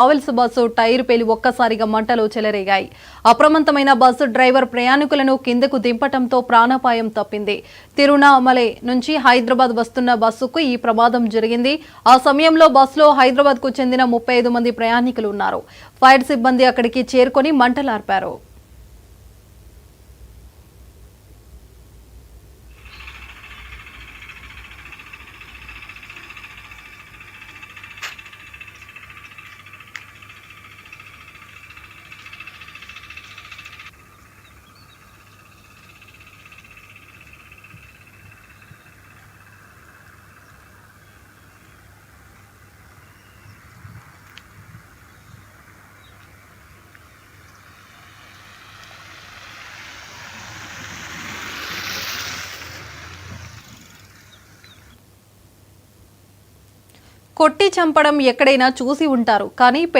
Travels bus tyre పేలి ఒక్కసారిగా మంటలు చెలరేగాయి. అప్రమత్తమైన బస్సు డ్రైవర్ ప్రయాణికులను కిందకు దింపటంతో ప్రాణాపాయం తప్పింది. తిరువణామలై నుంచి హైదరాబాద్ వస్తున్న బస్సుకు ఈ ప్రమాదం జరిగింది. ఆ సమయంలో బస్సులో హైదరాబాద్ కు చెందిన 35 మంది ప్రయాణికులు ఉన్నారు. ఫైర్ సిబ్బంది అక్కడికి చేరుకొని మంటలార్పారు. కొట్టి చంపడం ఎక్కడైనా చూసి ఉంటారు, కానీ